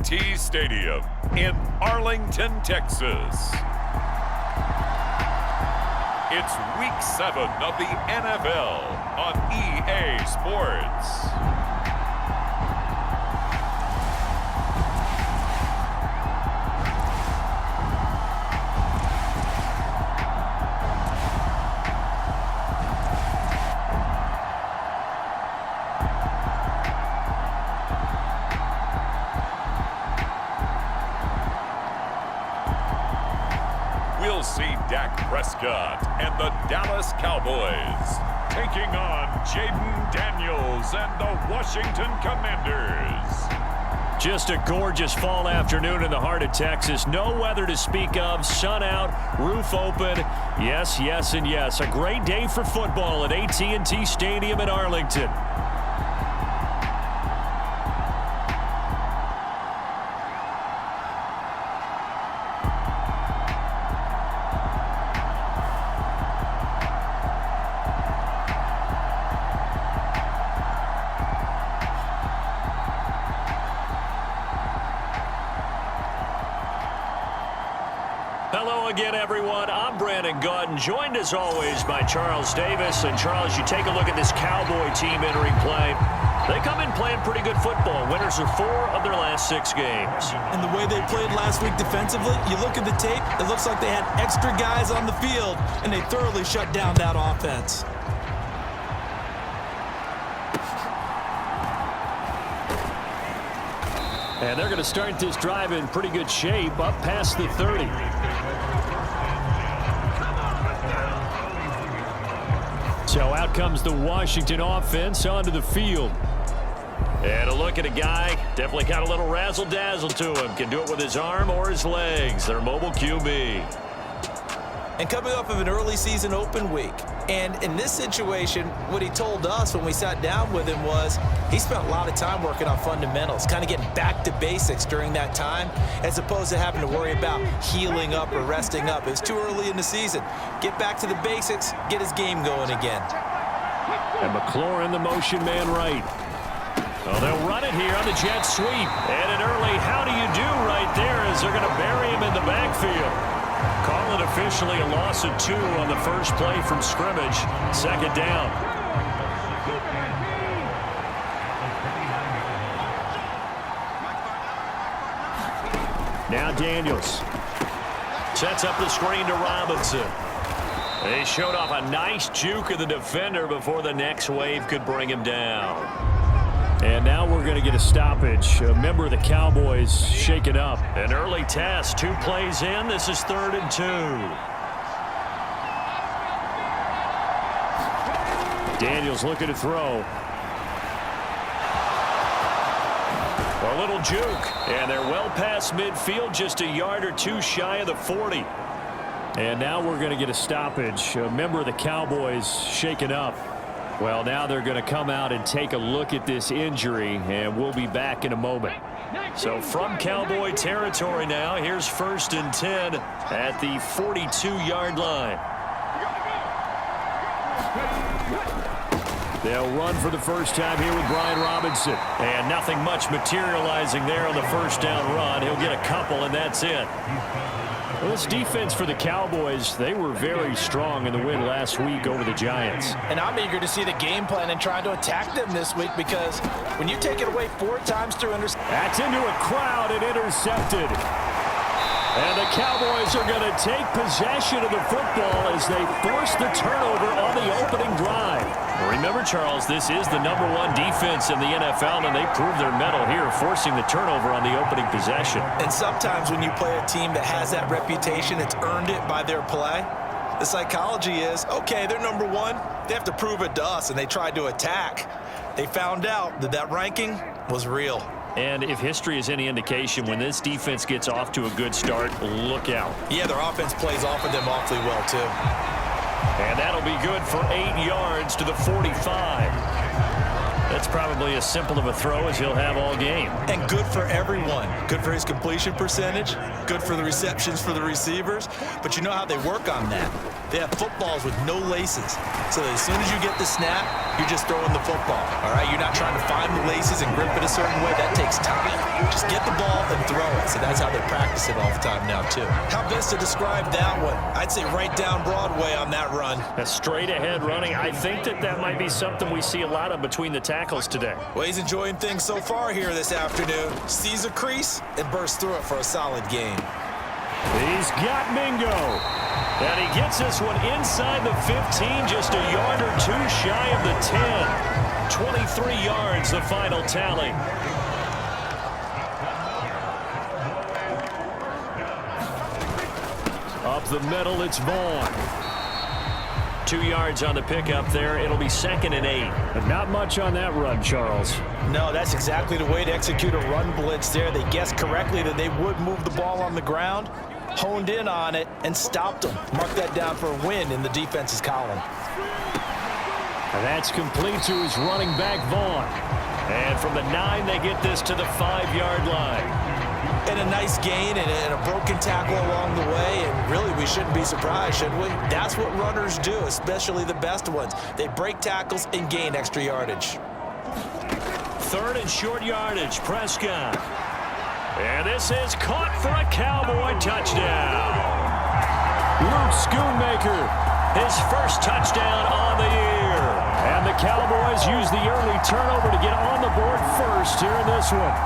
AT&T Stadium in Arlington, Texas. It's Week 7 of the NFL on EA Sports. We'll see Dak Prescott and the Dallas Cowboys taking on Jaden Daniels and the Washington Commanders. Just a gorgeous fall afternoon in the heart of Texas. No weather to speak of. Sun out, roof open. Yes, yes, and yes. A great day for football at AT&T Stadium in Arlington. Hello again, everyone. I'm Brandon Gautin, joined as always by Charles Davis. And Charles, you take a look at this Cowboy team entering play. They come in playing pretty good football. Winners of 4 of their last 6 games. And the way they played last week defensively, you look at the tape, it looks like they had extra guys on the field, and they thoroughly shut down that offense. And they're going to start this drive in pretty good shape, up past the 30. So out comes the Washington offense onto the field. And a look at a guy, definitely got a little razzle-dazzle to him. Can do it with his arm or his legs. Their mobile QB. And coming off of an early season open week. And in this situation, what he told us when we sat down with him was he spent a lot of time working on fundamentals, kind of getting back to basics during that time, as opposed to having to worry about healing up or resting up. It was too early in the season. Get back to the basics, get his game going again. And McLaurin, the motion man right. Oh, they'll run it here on the jet sweep. And an early how do you do right there as they're going to bury him in the backfield. Call it officially a loss of 2 on the first play from scrimmage. Second down. Now Daniels sets up the screen to Robinson. They showed off a nice juke of the defender before the next wave could bring him down. And now we're going to get a stoppage. A member of the Cowboys shaken up. An early test. 2 plays in. This is 3rd and 2. Daniels looking to throw. A little juke. And they're well past midfield. Just a yard or 2 shy of the 40. And now we're going to get a stoppage. A member of the Cowboys shaken up. Well, now they're going to come out and take a look at this injury, and we'll be back in a moment. So from Cowboy territory now, here's 1st and 10 at the 42-yard line. They'll run for the first time here with Brian Robinson. And nothing much materializing there on the first down run. He'll get a couple, and that's it. Well, this defense for the Cowboys, they were very strong in the win last week over the Giants. And I'm eager to see the game plan and trying to attack them this week, because when you take it away 4 times through that's into a crowd and intercepted. And the Cowboys are going to take possession of the football as they force the turnover on the opening drive. Remember, Charles, this is the #1 defense in the NFL, and they proved their mettle here, forcing the turnover on the opening possession. And sometimes when you play a team that has that reputation, it's earned it by their play. The psychology is, okay, they're #1. They have to prove it to us, and they tried to attack. They found out that that ranking was real. And if history is any indication, when this defense gets off to a good start, look out. Yeah, their offense plays off of them awfully well, too. And that'll be good for 8 yards to the 45. That's probably as simple of a throw as he'll have all game. And good for everyone. Good for his completion percentage. Good for the receptions for the receivers. But you know how they work on that. They have footballs with no laces. So as soon as you get the snap, you're just throwing the football. All right, you're not trying to find the laces and grip it a certain way. That takes time. Just get the ball and throw it. So that's how they practice it all the time now, too. How best to describe that one? I'd say right down Broadway on that run. A straight ahead running. I think that might be something we see a lot of between the tackles today. Well, he's enjoying things so far here this afternoon. Sees a crease and bursts through it for a solid gain. He's got Mingo. And he gets this one inside the 15, just a yard or two shy of the 10. 23 yards, the final tally. Up the middle, it's Vaughn. 2 yards on the pickup there. It'll be 2nd and 8. But not much on that run, Charles. No, that's exactly the way to execute a run blitz there. They guessed correctly that they would move the ball on the ground, honed in on it, and stopped them. Mark that down for a win in the defense's column. And that's complete to his running back, Vaughn. And from the 9, they get this to the 5-yard line. And a nice gain and a broken tackle along the way, and really we shouldn't be surprised, should we? That's what runners do, especially the best ones. They break tackles and gain extra yardage. 3rd and short yardage, Prescott. And this is caught for a Cowboy touchdown. Luke Schoonmaker, his first touchdown on the year. And the Cowboys use the early turnover to get on the board first here in this one.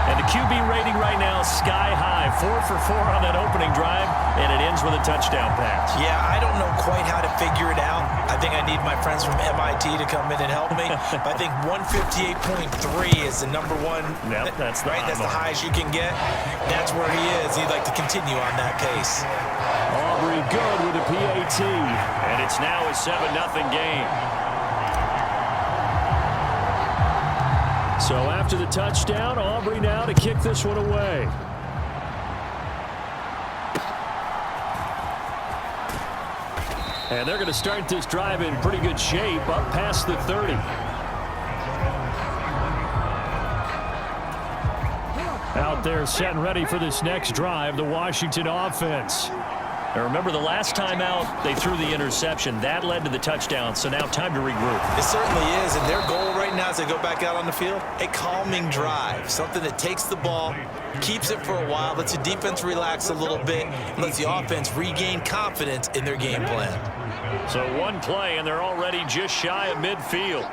And the QB rating right now, sky high. 4 for 4 on that opening drive, and it ends with a touchdown pass. Yeah, I don't know quite how to figure it out. I think I need my friends from MIT to come in and help me. But I think 158.3 is the number one. Yep, that's the right. That's the highest you can get. That's where he is. He'd like to continue on that pace. Aubrey good with a PAT, and it's now a 7-0 game. So after the touchdown, Aubrey now to kick this one away. And they're going to start this drive in pretty good shape, up past the 30. Out there set and ready for this next drive, the Washington offense. Now remember, the last time out, they threw the interception. That led to the touchdown, so now time to regroup. It certainly is, and their goal right now as they go back out on the field, a calming drive, something that takes the ball, keeps it for a while, lets the defense relax a little bit, and lets the offense regain confidence in their game plan. So one play, and they're already just shy of midfield.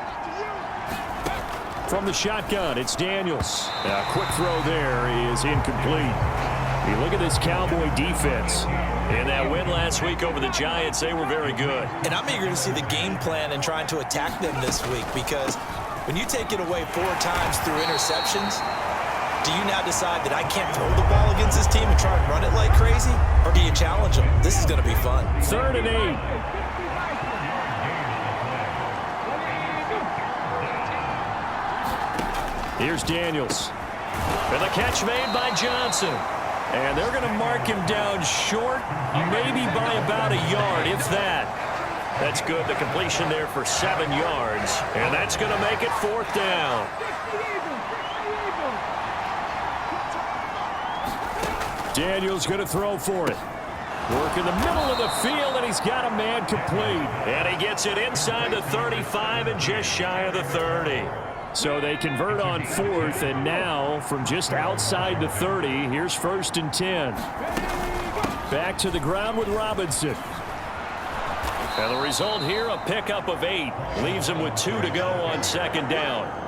From the shotgun, it's Daniels. A quick throw there is incomplete. You look at this Cowboy defense. In that win last week over the Giants, they were very good. And I'm eager to see the game plan and trying to attack them this week, because when you take it away 4 times through interceptions, do you now decide that I can't throw the ball against this team and try and run it like crazy? Or do you challenge them? This is going to be fun. 3rd and 8. Here's Daniels. And the catch made by Johnson. And they're going to mark him down short, maybe by about a yard, if that. That's good. The completion there for 7 yards. And that's going to make it 4th down. Daniels going to throw for it. Work in the middle of the field, and he's got a man complete. And he gets it inside the 35 and just shy of the 30. So they convert on 4th, and now from just outside the 30, here's 1st and 10. Back to the ground with Robinson. And the result here, a pickup of 8. Leaves him with 2 to go on 2nd down.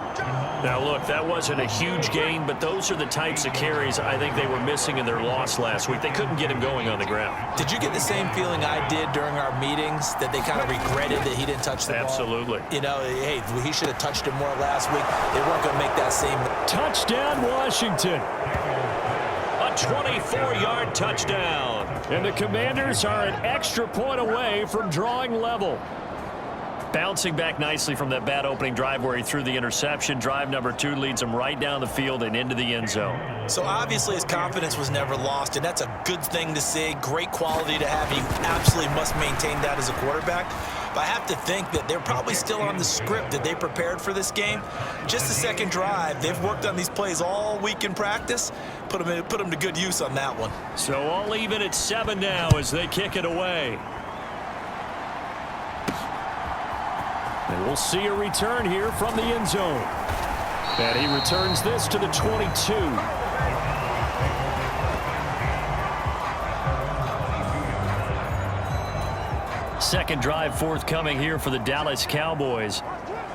Now, look, that wasn't a huge gain, but those are the types of carries I think they were missing in their loss last week. They couldn't get him going on the ground. Did you get the same feeling I did during our meetings, that they kind of regretted that he didn't touch the ball? Absolutely. You know, hey, he should have touched it more last week. They weren't going to make that same. Touchdown, Washington. A 24-yard touchdown. And the Commanders are an extra point away from drawing level. Bouncing back nicely from that bad opening drive where he threw the interception. Drive number 2 leads him right down the field and into the end zone. So obviously his confidence was never lost, and that's a good thing to see. Great quality to have. You absolutely must maintain that as a quarterback. But I have to think that they're probably still on the script that they prepared for this game. Just the second drive. They've worked on these plays all week in practice. Put them to good use on that one. So all even at 7 now as they kick it away. We'll see a return here from the end zone. And he returns this to the 22. Second drive forthcoming here for the Dallas Cowboys.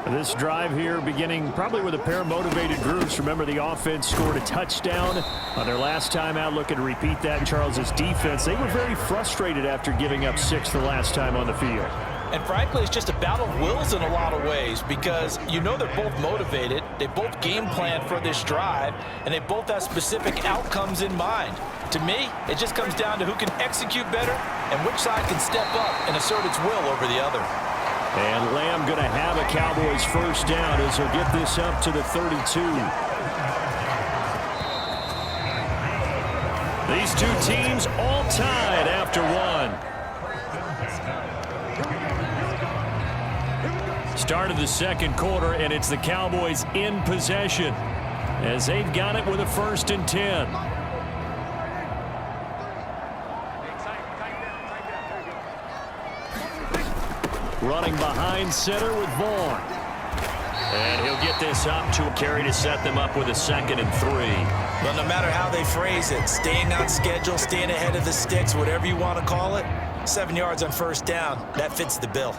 This drive here beginning probably with a pair of motivated groups. Remember, the offense scored a touchdown on their last time out. Looking to repeat that in Charles's defense. They were very frustrated after giving up 6 the last time on the field. And frankly, it's just a battle of wills in a lot of ways because you know they're both motivated. They both game plan for this drive, and they both have specific outcomes in mind. To me, it just comes down to who can execute better and which side can step up and assert its will over the other. And Lamb going to have a Cowboys first down as he'll get this up to the 32. These two teams all tied after one. Start of the second quarter, and it's the Cowboys in possession as they've got it with a 1st and 10. Running behind center with Vaughn. And he'll get this up to a carry to set them up with a 2nd and 3. Well, no matter how they phrase it, staying on schedule, staying ahead of the sticks, whatever you want to call it, 7 yards on first down, that fits the bill.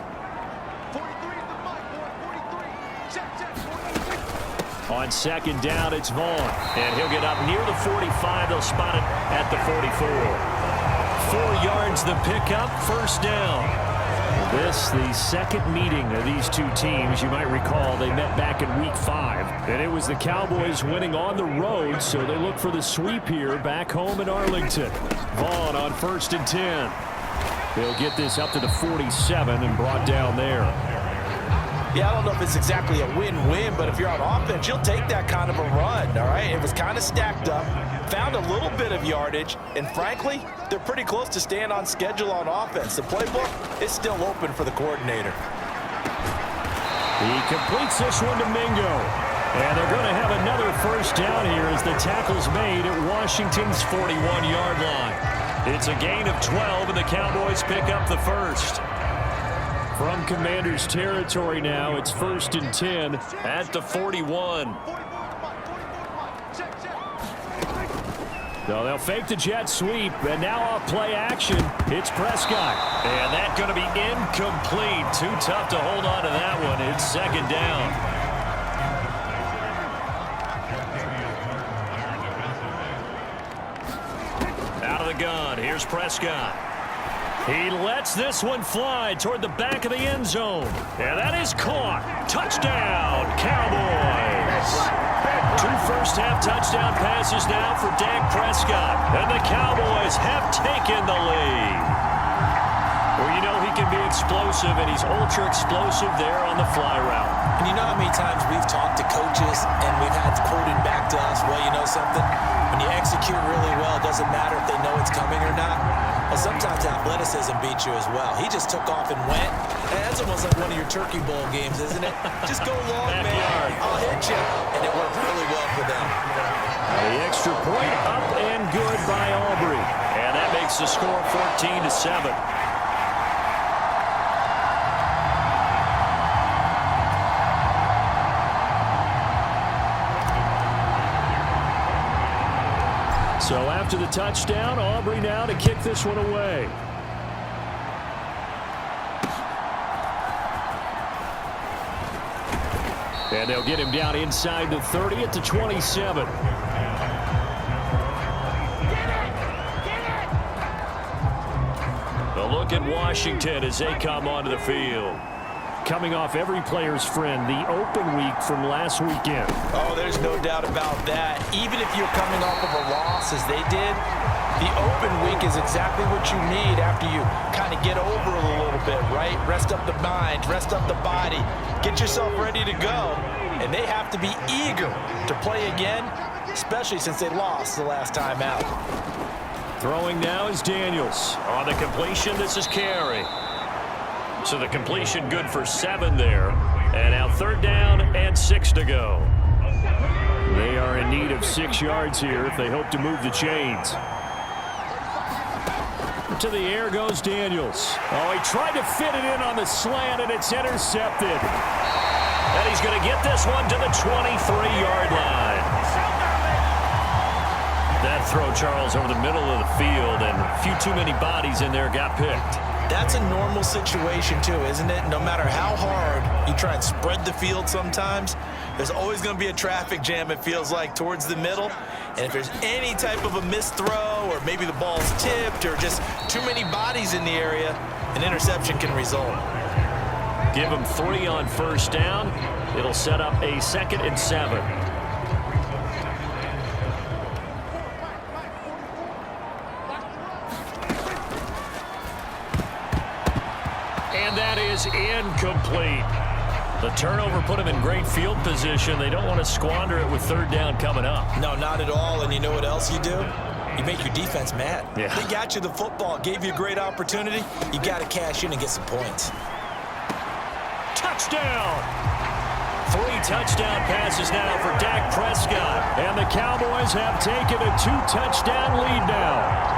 On 2nd down, it's Vaughn. And he'll get up near the 45. They'll spot it at the 44. 4 yards the pickup, 1st down. This, the second meeting of these two teams. You might recall they met back in week 5. And it was the Cowboys winning on the road, so they look for the sweep here back home in Arlington. Vaughn on 1st and 10. They'll get this up to the 47 and brought down there. Yeah, I don't know if it's exactly a win-win, but if you're on offense, you'll take that kind of a run, all right? It was kind of stacked up, found a little bit of yardage, and frankly, they're pretty close to staying on schedule on offense. The playbook is still open for the coordinator. He completes this one to Mingo. And they're going to have another first down here as the tackle's made at Washington's 41-yard line. It's a gain of 12, and the Cowboys pick up the first. From Commander's territory now, it's 1st and 10 at the 41. So they'll fake the jet sweep, and now off play action, it's Prescott. And that's going to be incomplete. Too tough to hold on to that one. It's 2nd down. Out of the gun, here's Prescott. He lets this one fly toward the back of the end zone. And that is caught. Touchdown, Cowboys. 2 first-half touchdown passes now for Dak Prescott. And the Cowboys have taken the lead. Well, you know he can be explosive, and he's ultra-explosive there on the fly route. And you know how many times we've talked to coaches and we've had quoted back to us, well, you know something? When you execute really well, it doesn't matter if they know it's coming or not. Well, sometimes athleticism beats you as well. He just took off and went. And that's almost like one of your Turkey Bowl games, isn't it? Just go long, man. I'll hit you. And it worked really well for them. The extra point up and good by Aubrey. And that makes the score 14-7. So after the touchdown, Aubrey now to kick this one away. And they'll get him down inside the 30 at the 27. A look at Washington as they come onto the field. Coming off every player's friend, the open week from last weekend. Oh, there's no doubt about that. Even if you're coming off of a loss as they did, the open week is exactly what you need after you kind of get over it a little bit, right? Rest up the mind, rest up the body, get yourself ready to go. And they have to be eager to play again, especially since they lost the last time out. Throwing now is Daniels. On the completion, this is Carey. So the completion good for 7 there. And now 3rd down and 6 to go. They are in need of 6 yards here if they hope to move the chains. To the air goes Daniels. Oh, he tried to fit it in on the slant, and it's intercepted. And he's going to get this one to the 23-yard line. That throw, Charles, over the middle of the field, and a few too many bodies in there got picked. That's a normal situation, too, isn't it? No matter how hard you try and spread the field sometimes, there's always going to be a traffic jam, it feels like, towards the middle. And if there's any type of a missed throw, or maybe the ball's tipped, or just too many bodies in the area, an interception can result. Give him 3 on first down. It'll set up a 2nd and 7. And that is incomplete. The turnover put them in great field position. They don't want to squander it with 3rd down coming up. No, not at all. And you know what else you do? You make your defense mad. Yeah. They got you the football, gave you a great opportunity. You got to cash in and get some points. Touchdown! 3 touchdown passes now for Dak Prescott. And the Cowboys have taken a 2-touchdown lead now.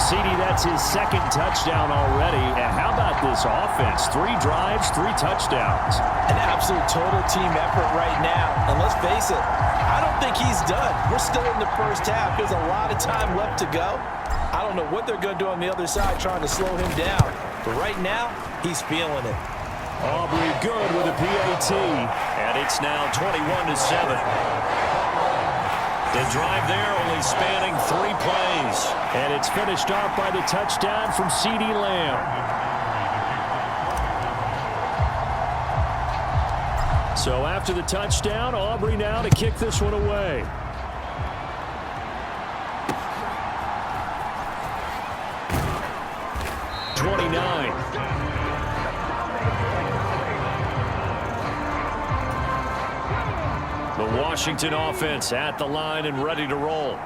CD, that's his 2nd touchdown already. And how about this offense? 3 drives, 3 touchdowns. An absolute total team effort right now. And let's face it, I don't think he's done. We're still in the first half. There's a lot of time left to go. I don't know what they're going to do on the other side trying to slow him down. But right now, he's feeling it. Aubrey good with a PAT. And it's now 21-7. The drive there only spanning 3 plays. And it's finished off by the touchdown from CeeDee Lamb. So after the touchdown, Aubrey now to kick this one away. The Washington offense at the line and ready to roll.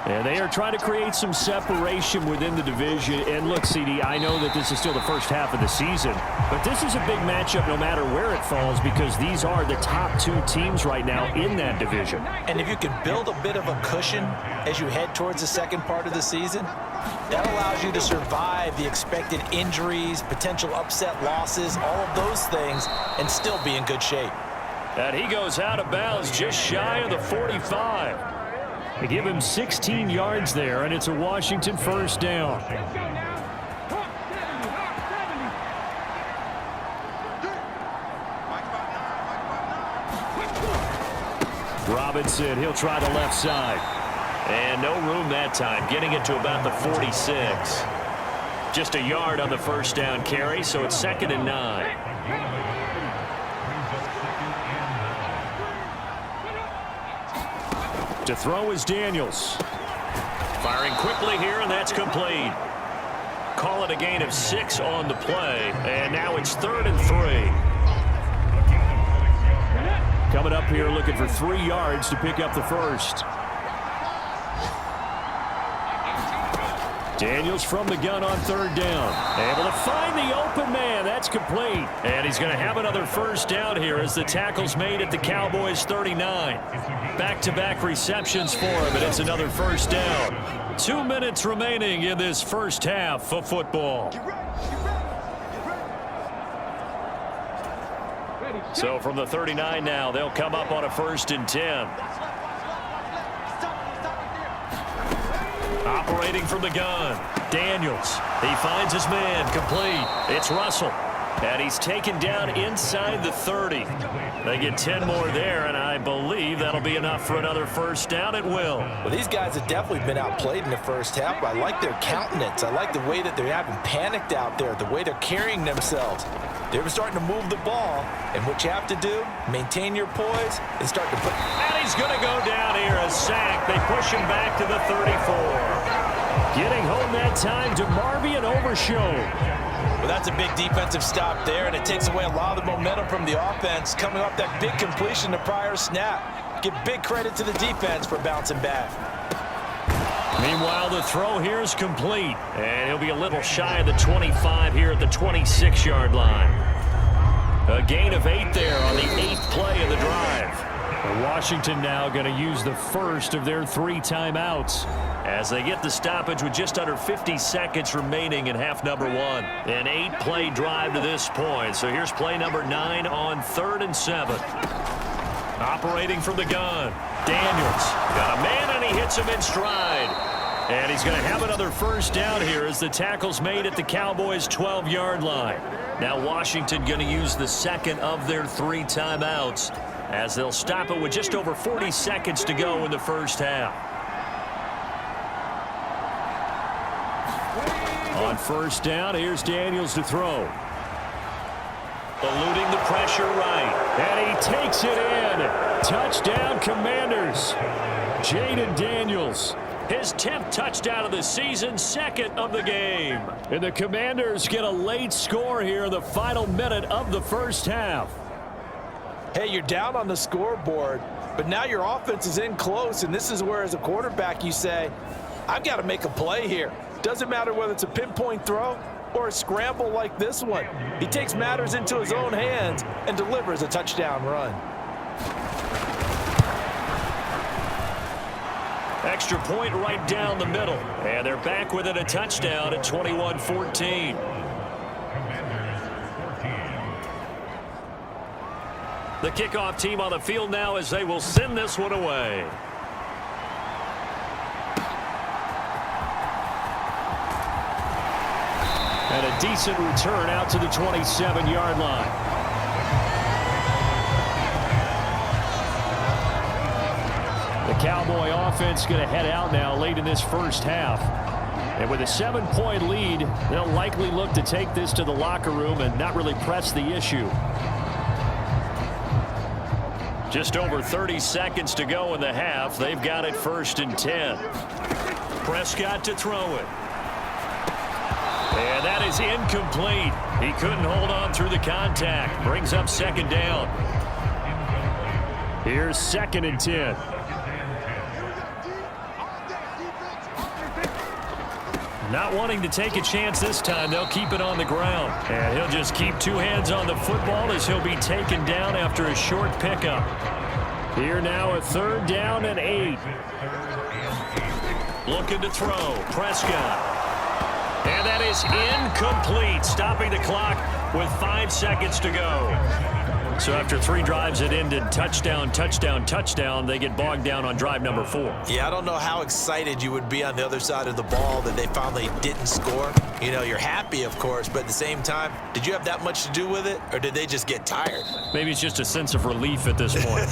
And they are trying to create some separation within the division. And look, CD, I know that this is still the first half of the season, but this is a big matchup no matter where it falls because these are the top 2 teams right now in that division. And if you can build a bit of a cushion as you head towards the second part of the season, that allows you to survive the expected injuries, potential upset losses, all of those things, and still be in good shape. And he goes out of bounds just shy of the 45. They give him 16 yards there, and it's a Washington first down. Robinson, he'll try the left side. And no room that time, getting it to about the 46. Just a yard on the first down carry, so it's 2nd and 9. To throw is Daniels. Firing quickly here, and that's complete. Call it a gain of 6 on the play, and now it's 3rd and 3. Coming up here looking for 3 yards to pick up the first. Daniels from the gun on 3rd down. Able to find the open man. That's complete. And he's going to have another first down here as the tackle's made at the Cowboys 39. Back-to-back receptions for him, and it's another first down. 2 minutes remaining in this first half of football. So from the 39 now, they'll come up on a 1st and 10. Operating from the gun, Daniels. He finds his man, complete. It's Russell. And he's taken down inside the 30. They get 10 more there, and I believe that'll be enough for another first down. It will. Well, these guys have definitely been outplayed in the first half, but I like their countenance. I like the way that they're having panicked out there, the way they're carrying themselves. They're starting to move the ball, and what you have to do, maintain your poise and start to put... And he's going to go down here, a sack. They push him back to the 34. Getting home that time to Marvian Overshown. Well, that's a big defensive stop there, and it takes away a lot of the momentum from the offense coming off that big completion the prior snap. Give big credit to the defense for bouncing back. Meanwhile, the throw here is complete, and he'll be a little shy of the 25 here at the 26-yard line. A gain of 8 there on the 8th play of the drive. And Washington now going to use the first of their 3 timeouts as they get the stoppage with just under 50 seconds remaining in half number 1. An 8-play drive to this point. So here's play number 9 on 3rd and 7. Operating from the gun. Daniels got a man, and he hits him in stride. And he's going to have another first down here as the tackle's made at the Cowboys' 12-yard line. Now Washington going to use the second of their 3 timeouts as they'll stop it with just over 40 seconds to go in the first half. On first down, here's Daniels to throw. Eluding the pressure right. And he takes it in. Touchdown, Commanders. Jaden Daniels. His 10th touchdown of the season, 2nd of the game. And the Commanders get a late score here in the final minute of the first half. Hey, you're down on the scoreboard, but now your offense is in close, and this is where, as a quarterback, you say, I've got to make a play here. Doesn't matter whether it's a pinpoint throw or a scramble like this one. He takes matters into his own hands and delivers a touchdown run. Extra point right down the middle. And they're back within a touchdown at 21-14. The kickoff team on the field now as they will send this one away. And a decent return out to the 27-yard line. The Cowboy offense going to head out now late in this first half. And with a 7-point lead, they'll likely look to take this to the locker room and not really press the issue. Just over 30 seconds to go in the half. They've got it 1st and 10. Prescott to throw it. And that is incomplete. He couldn't hold on through the contact. Brings up 2nd down. Here's 2nd and 10. Not wanting to take a chance this time, they'll keep it on the ground. And he'll just keep 2 hands on the football as he'll be taken down after a short pickup. Here now a 3rd down and 8. Looking to throw. Prescott. And that is incomplete, stopping the clock with 5 seconds to go. So after 3 drives that ended touchdown, touchdown, touchdown, they get bogged down on drive number 4. Yeah, I don't know how excited you would be on the other side of the ball that they finally didn't score. You know, you're happy, of course, but at the same time, did you have that much to do with it, or did they just get tired? Maybe it's just a sense of relief at this point.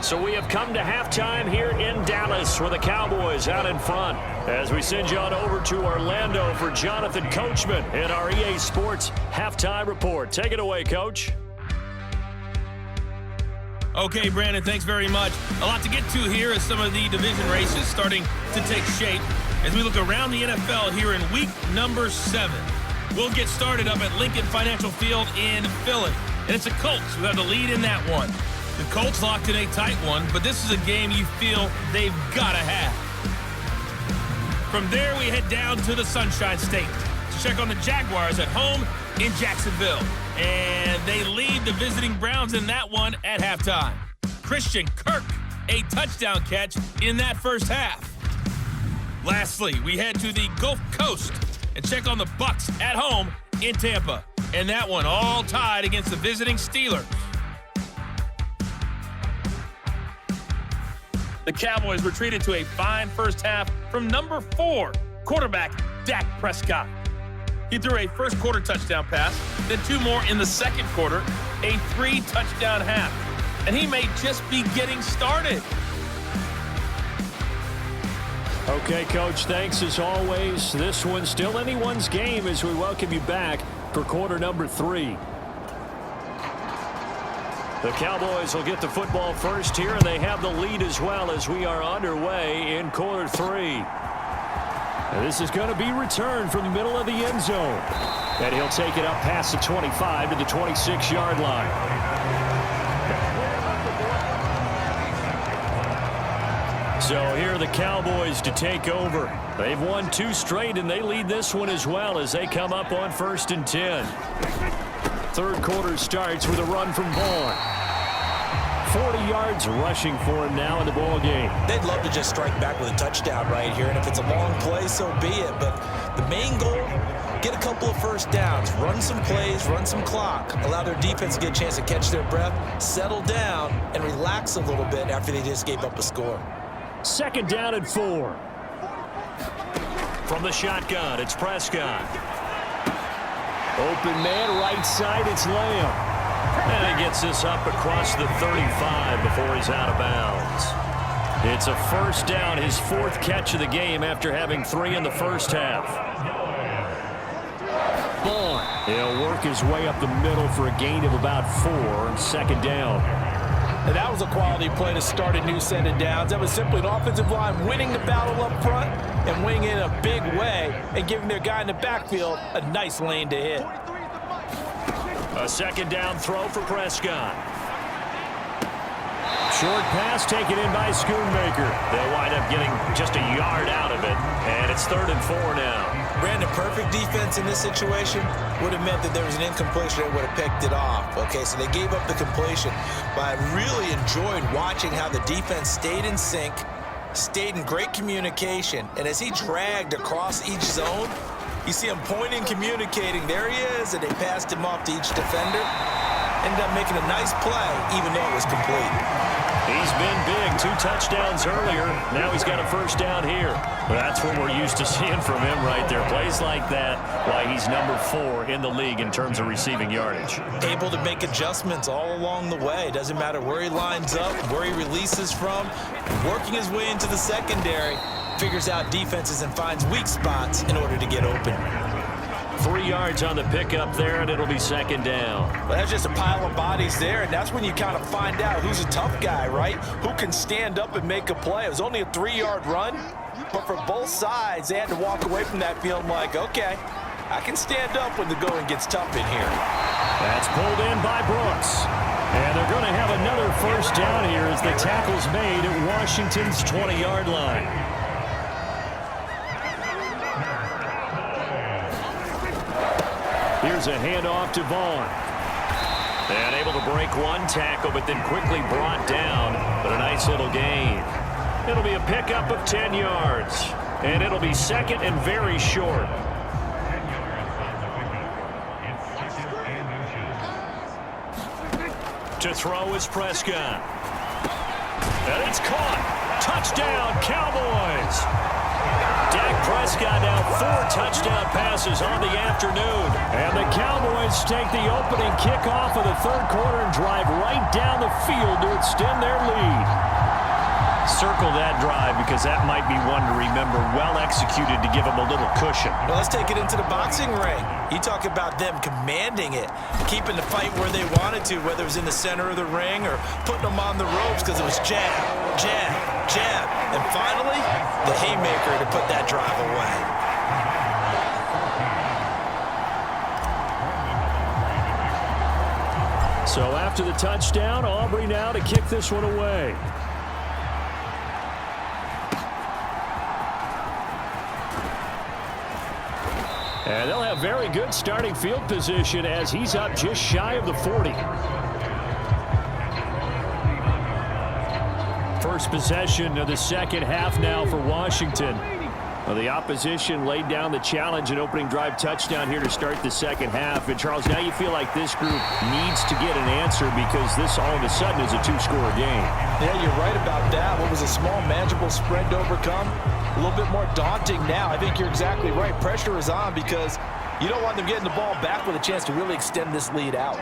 So we have come to halftime here in Dallas with the Cowboys out in front. As we send you on over to Orlando for Jonathan Coachman in our EA Sports Halftime Report. Take it away, Coach. Okay, Brandon, thanks very much. A lot to get to here as some of the division races starting to take shape. As we look around the NFL here in week number 7, we'll get started up at Lincoln Financial Field in Philly. And it's the Colts who have the lead in that one. The Colts locked in a tight one, but this is a game you feel they've got to have. From there, we head down to the Sunshine State to check on the Jaguars at home in Jacksonville. And they lead the visiting Browns in that one at halftime. Christian Kirk, a touchdown catch in that first half. Lastly, we head to the Gulf Coast and check on the Bucs at home in Tampa. And that one all tied against the visiting Steelers. The Cowboys were treated to a fine first half from number 4, quarterback Dak Prescott. He threw a first quarter touchdown pass, then 2 more in the second quarter, a 3-touchdown half. And he may just be getting started. Okay, Coach, thanks as always. This one's still anyone's game as we welcome you back for quarter number 3. The Cowboys will get the football first here, and they have the lead as well as we are underway in quarter 3. And this is going to be returned from the middle of the end zone. And he'll take it up past the 25 to the 26-yard line. So here are the Cowboys to take over. They've won 2 straight, and they lead this one as well as they come up on 1st and 10. Third quarter starts with a run from Bourne. 40 yards rushing for him now in the ball game. They'd love to just strike back with a touchdown right here, and if it's a long play, so be it. But the main goal, get a couple of first downs, run some plays, run some clock, allow their defense to get a chance to catch their breath, settle down, and relax a little bit after they just gave up a score. 2nd down and 4. From the shotgun, it's Prescott. Open man, right side, it's Lamb. And he gets this up across the 35 before he's out of bounds. It's a first down, his 4th catch of the game after having 3 in the first half. Vaughn, he'll work his way up the middle for a gain of about 4, 2nd down. And that was a quality play to start a new set of downs. That was simply an offensive line winning the battle up front and winning it in a big way and giving their guy in the backfield a nice lane to hit. A 2nd down throw for Prescott. Short pass taken in by Schoonmaker. They'll wind up getting just a yard out of it, and it's 3rd and 4 now. Brandon, perfect defense in this situation would have meant that there was an incompletion that would have picked it off. Okay, so they gave up the completion, but I really enjoyed watching how the defense stayed in sync, stayed in great communication, and as he dragged across each zone, you see him pointing, communicating. There he is, and they passed him off to each defender. Ended up making a nice play, even though it was complete. He's been big. 2 touchdowns earlier. Now he's got a first down here. That's what we're used to seeing from him right there. Plays like that, why he's number 4 in the league in terms of receiving yardage. Able to make adjustments all along the way. Doesn't matter where he lines up, where he releases from. Working his way into the secondary. Figures out defenses and finds weak spots in order to get open. 3 yards on the pickup there, and it'll be 2nd down. Well, that's just a pile of bodies there, and that's when you kind of find out who's a tough guy, right? Who can stand up and make a play. It was only a 3-yard run, but for both sides, they had to walk away from that feeling like, okay, I can stand up when the going gets tough in here. That's pulled in by Brooks. And they're going to have another first down here as the tackle's made at Washington's 20-yard line. Here's a handoff to Vaughn. And able to break one tackle, but then quickly brought down. But a nice little gain. It'll be a pickup of 10 yards. And it'll be 2nd and very short. To throw is Prescott. And it's caught. Touchdown, Cowboys. Dak Prescott now 4 touchdown passes on the afternoon. And the Cowboys take the opening kickoff of the 3rd quarter and drive right down the field to extend their lead. Circle that drive because that might be one to remember. Well executed to give them a little cushion. Well, let's take it into the boxing ring. You talk about them commanding it, keeping the fight where they wanted to, whether it was in the center of the ring or putting them on the ropes because it was jab, jab, jab. And finally, the haymaker to put that drive away. So after the touchdown, Aubrey now to kick this one away. And they'll have very good starting field position as he's up just shy of the 40. First possession of the 2nd half now for Washington. Well, the opposition laid down the challenge and opening drive touchdown here to start the 2nd half. And, Charles, now you feel like this group needs to get an answer because this all of a sudden is a 2-score game. Yeah, you're right about that. What was a small, manageable spread to overcome? A little bit more daunting now. I think you're exactly right. Pressure is on because you don't want them getting the ball back with a chance to really extend this lead out.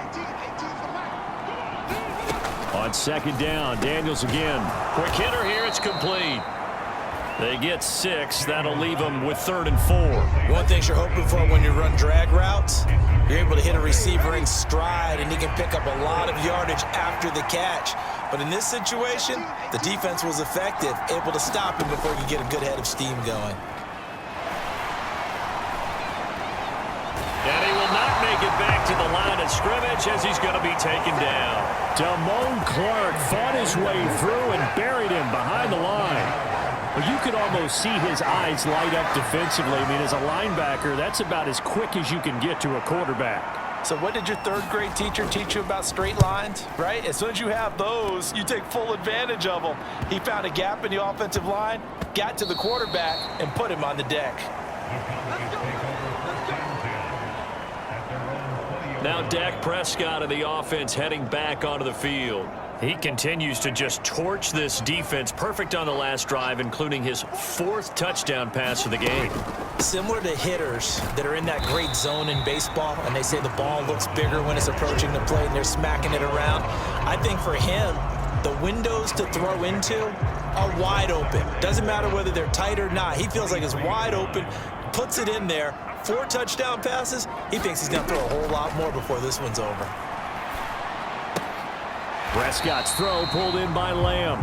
On 2nd down, Daniels again. Quick hitter here, it's complete. They get 6. That'll leave them with 3rd and 4. One thing you're hoping for when you run drag routes, you're able to hit a receiver in stride, and he can pick up a lot of yardage after the catch. But in this situation, the defense was effective, able to stop him before he could get a good head of steam going. And he will not make it back to the line of scrimmage as he's going to be taken down. Damone Clark fought his way through and buried him behind the line. Well, you could almost see his eyes light up defensively. I mean, as a linebacker, that's about as quick as you can get to a quarterback. So what did your third grade teacher teach you about straight lines, right? As soon as you have those, you take full advantage of them. He found a gap in the offensive line, got to the quarterback, and put him on the deck. Now Dak Prescott of the offense heading back onto the field. He continues to just torch this defense. Perfect on the last drive, including his 4th touchdown pass of the game. Similar to hitters that are in that great zone in baseball, and they say the ball looks bigger when it's approaching the plate and they're smacking it around. I think for him, the windows to throw into are wide open. Doesn't matter whether they're tight or not. He feels like it's wide open, puts it in there. 4 touchdown passes. He thinks he's going to throw a whole lot more before this one's over. Prescott's throw pulled in by Lamb.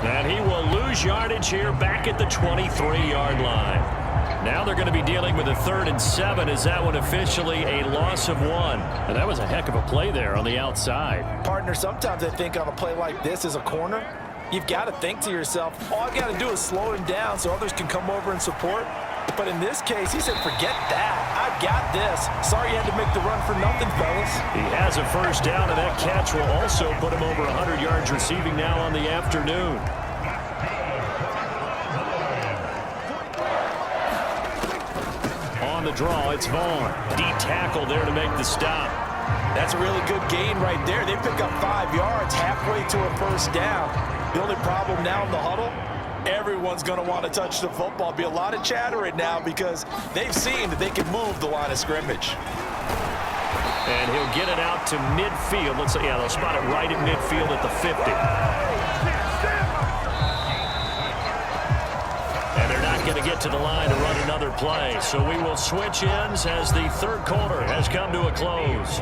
And he will lose yardage here back at the 23-yard line. Now they're going to be dealing with a 3rd and 7. Is that one officially a loss of 1? And that was a heck of a play there on the outside. Partner, sometimes I think on a play like this as a corner, you've got to think to yourself, all I've got to do is slow him down so others can come over and support. But in this case, he said, forget that. I've got this. Sorry you had to make the run for nothing, fellas. He has a first down, and that catch will also put him over 100 yards receiving now on the afternoon. On the draw, it's Vaughn. Deep tackle there to make the stop. That's a really good gain right there. They pick up 5 yards halfway to a first down. The only problem now in the huddle, everyone's going to want to touch the football. Be a lot of chatter right now because they've seen that they can move the line of scrimmage. And he'll get it out to midfield. Looks like, yeah, they'll spot it right at midfield at the 50. And they're not going to get to the line to run another play. So we will switch ends as the 3rd quarter has come to a close.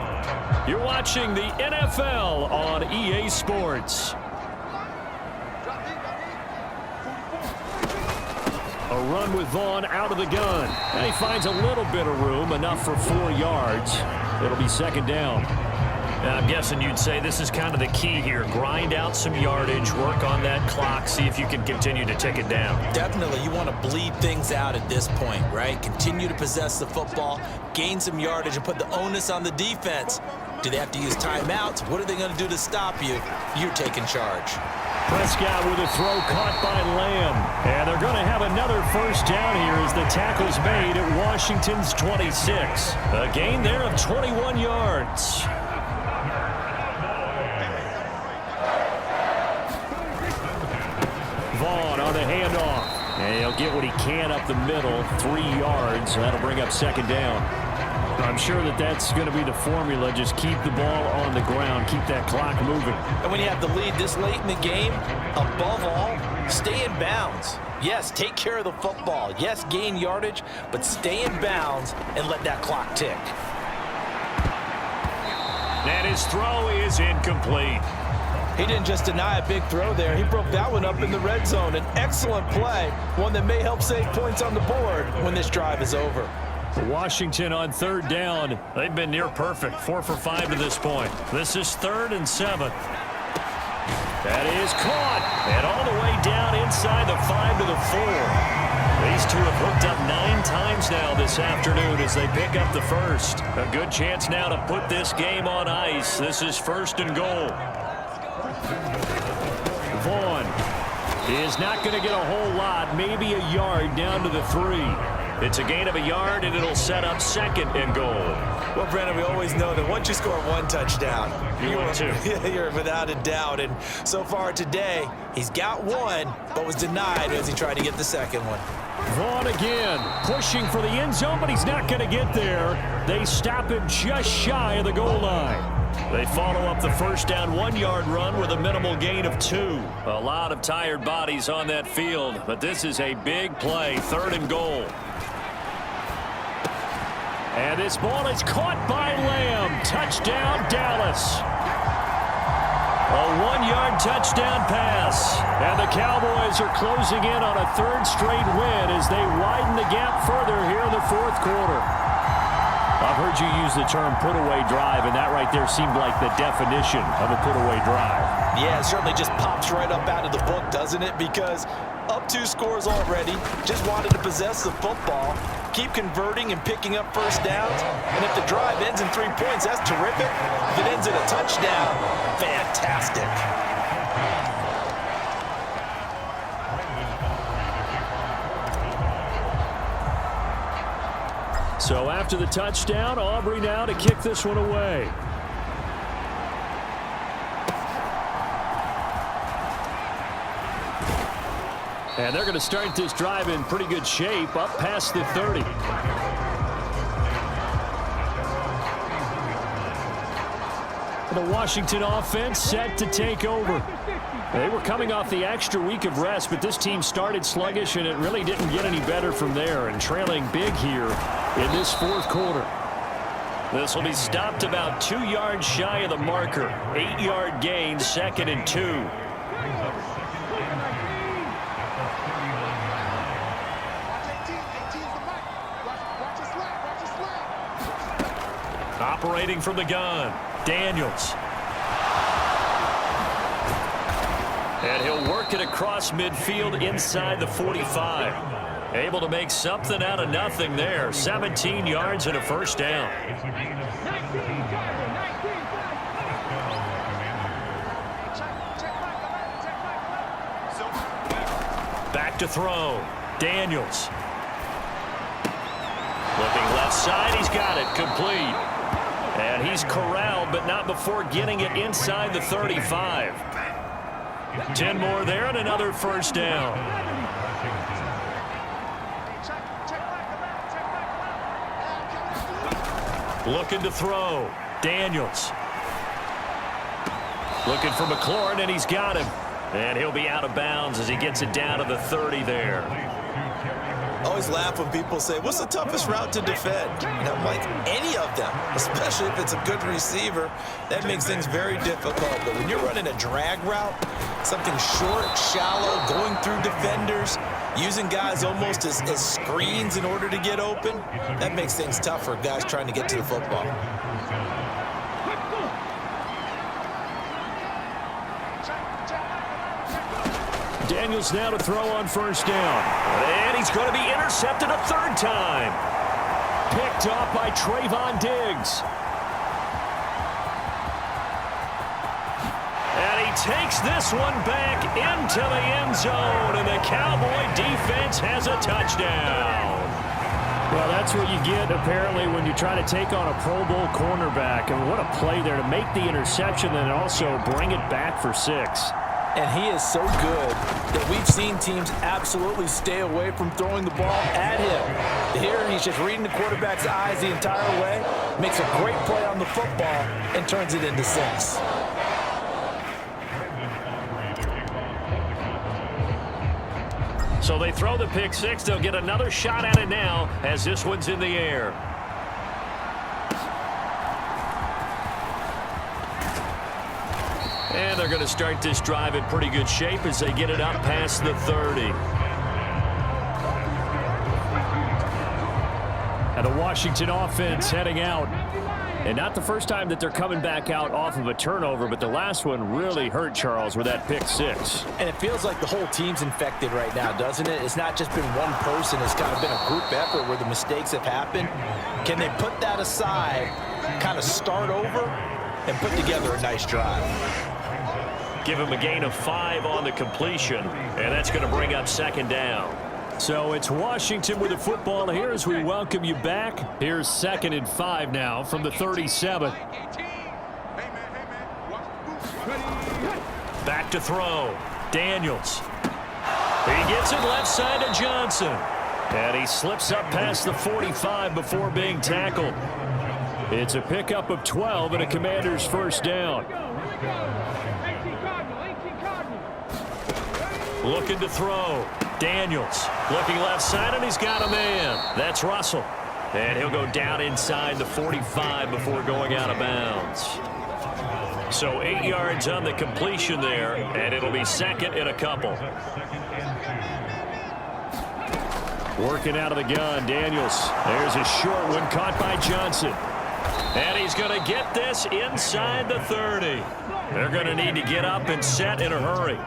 You're watching the NFL on EA Sports. A run with Vaughn out of the gun. And he finds a little bit of room, enough for 4 yards. It'll be 2nd down. And I'm guessing you'd say this is kind of the key here. Grind out some yardage, work on that clock, see if you can continue to tick it down. Definitely, you want to bleed things out at this point, right? Continue to possess the football, gain some yardage, and put the onus on the defense. Do they have to use timeouts? What are they going to do to stop you? You're taking charge. Prescott with a throw caught by Lamb. And they're going to have another first down here as the tackle's made at Washington's 26. A gain there of 21 yards. Vaughn on the handoff. And he'll get what he can up the middle, 3 yards. That'll bring up 2nd down. I'm sure that that's going to be the formula. Just keep the ball on the ground. Keep that clock moving. And when you have the lead this late in the game, above all, stay in bounds. Yes, take care of the football. Yes, gain yardage, but stay in bounds and let that clock tick. And his throw is incomplete. He didn't just deny a big throw there. He broke that one up in the red zone. An excellent play, one that may help save points on the board when this drive is over. Washington on 3rd down. They've been near perfect, 4 for 5 to this point. This is 3rd and 7. That is caught, and all the way down inside the 5 to the 4. These two have hooked up 9 times now this afternoon as they pick up the first. A good chance now to put this game on ice. This is 1st and goal. Vaughn is not going to get a whole lot, maybe a yard down to the 3. It's a gain of a yard, and it'll set up 2nd and goal. Well, Brandon, we always know that once you score 1 touchdown, you're without a doubt. And so far today, he's got 1, but was denied as he tried to get the 2nd one. Vaughn again, pushing for the end zone, but he's not going to get there. They stop him just shy of the goal line. They follow up the first down 1-yard run with a minimal gain of 2. A lot of tired bodies on that field, but this is a big play, 3rd and goal. And this ball is caught by Lamb. Touchdown, Dallas. A 1-yard touchdown pass. And the Cowboys are closing in on a 3rd straight win as they widen the gap further here in the 4th quarter. I've heard you use the term put-away drive, and that right there seemed like the definition of a put-away drive. Yeah, it certainly just pops right up out of the book, doesn't it? Because up 2 scores already, just wanted to possess the football. keep converting and picking up first downs. And if the drive ends in 3 points, that's terrific. If it ends in a touchdown, fantastic. So after the touchdown, Aubrey now to kick this one away. And they're going to start this drive in pretty good shape, up past the 30. The Washington offense set to take over. They were coming off the extra week of rest, but this team started sluggish, and it really didn't get any better from there, and trailing big here in this fourth quarter. This will be stopped about 2 yards shy of the marker. 8-yard gain, 2nd and 2. Operating from the gun, Daniels. And he'll work it across midfield inside the 45. Able to make something out of nothing there. 17 yards and a first down. Back to throw. Daniels. Looking left side, he's got it, complete. And he's corralled, but not before getting it inside the 35. 10 more there and another first down. Looking to throw. Daniels. Looking for McLaurin, and he's got him. And he'll be out of bounds as he gets it down to the 30 there. I always laugh when people say, what's the toughest route to defend? And I'm like, any of them, especially if it's a good receiver. That makes things very difficult. But when you're running a drag route, something short, shallow, going through defenders, using guys almost as screens in order to get open, that makes things tough for guys trying to get to the football. Daniels now to throw on first down. And he's going to be intercepted a third time. Picked off by Trayvon Diggs. And he takes this one back into the end zone. And the Cowboy defense has a touchdown. Well, that's what you get, apparently, when you try to take on a Pro Bowl cornerback. And what a play there to make the interception and also bring it back for 6. And he is so good that we've seen teams absolutely stay away from throwing the ball at him. Here, he's just reading the quarterback's eyes the entire way, makes a great play on the football, and turns it into 6. So they throw the pick 6. They'll get another shot at it now as this one's in the air. And they're going to start this drive in pretty good shape as they get it up past the 30. And the Washington offense heading out. And not the first time that they're coming back out off of a turnover, but the last one really hurt, Charles, with that pick 6. And it feels like the whole team's infected right now, doesn't it? It's not just been one person. It's kind of been a group effort where the mistakes have happened. Can they put that aside, kind of start over, and put together a nice drive? Give him a gain of 5 on the completion, and that's going to bring up 2nd down. So it's Washington with the football here as we welcome you back. Here's 2nd and 5 now from the 37. Back to throw. Daniels. He gets it left side to Johnson. And he slips up past the 45 before being tackled. It's a pickup of 12 and a Commander's first down. Looking to throw. Daniels looking left side, and he's got a man. That's Russell. And he'll go down inside the 45 before going out of bounds. So 8 yards on the completion there, and it'll be 2nd and a couple. Working out of the gun, Daniels. There's a short one caught by Johnson. And he's going to get this inside the 30. They're going to need to get up and set in a hurry.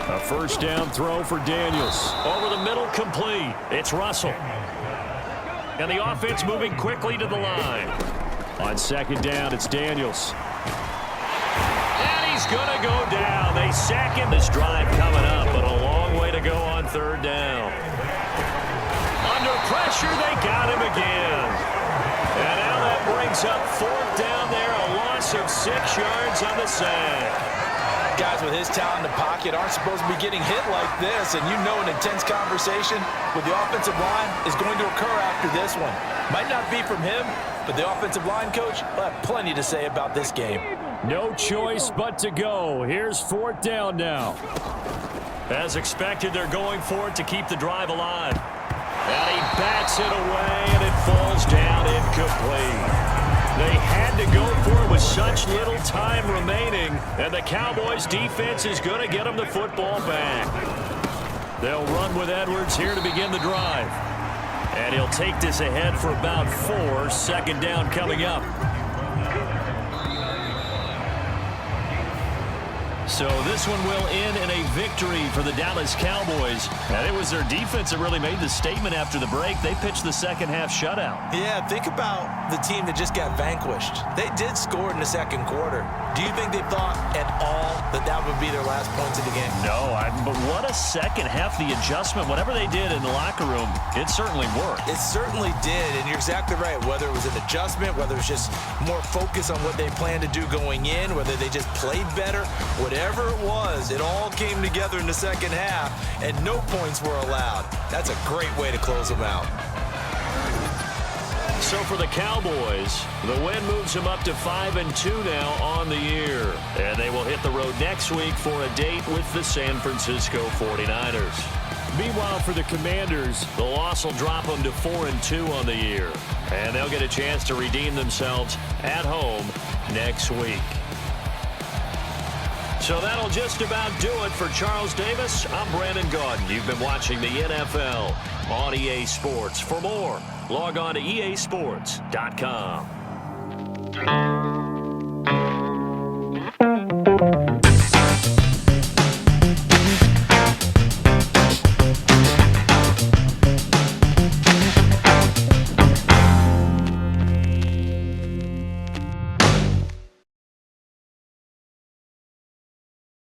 A first down throw for Daniels. Over the middle, complete. It's Russell. And the offense moving quickly to the line. On second down, it's Daniels. And he's going to go down. They sack him. This drive coming up, but a long way to go on third down. Under pressure, they got him again. And now that brings up fourth down there, a loss of 6 yards on the sack. Guys with his talent in the pocket aren't supposed to be getting hit like this, and you know an intense conversation with the offensive line is going to occur after this one. Might not be from him, but the offensive line coach will have plenty to say about this game. No choice but to go. Here's fourth down now. As expected, they're going for it to keep the drive alive. And he backs it away, and it falls down incomplete. They had to go for it with such little time remaining, and the Cowboys defense is going to get them the football back. They'll run with Edwards here to begin the drive. And he'll take this ahead for about 4. Second down coming up. So this one will end in a victory for the Dallas Cowboys. And it was their defense that really made the statement after the break. They pitched the second half shutout. Yeah, think about the team that just got vanquished. They did score in the second quarter. Do you think they thought at all that that would be their last points of the game? No, but what a second half. The adjustment, whatever they did in the locker room, it certainly worked. It certainly did, and you're exactly right. Whether it was an adjustment, whether it's just more focus on what they planned to do going in, whether they just played better, whatever it was, it all came together in the second half, and no points were allowed. That's a great way to close them out. So for the Cowboys, the win moves them up to 5-2 now on the year. And they will hit the road next week for a date with the San Francisco 49ers. Meanwhile, for the Commanders, the loss will drop them to 4-2 on the year. And they'll get a chance to redeem themselves at home next week. So that'll just about do it for Charles Davis. I'm Brandon Gaudin. You've been watching the NFL on EA Sports. For more, log on to easports.com.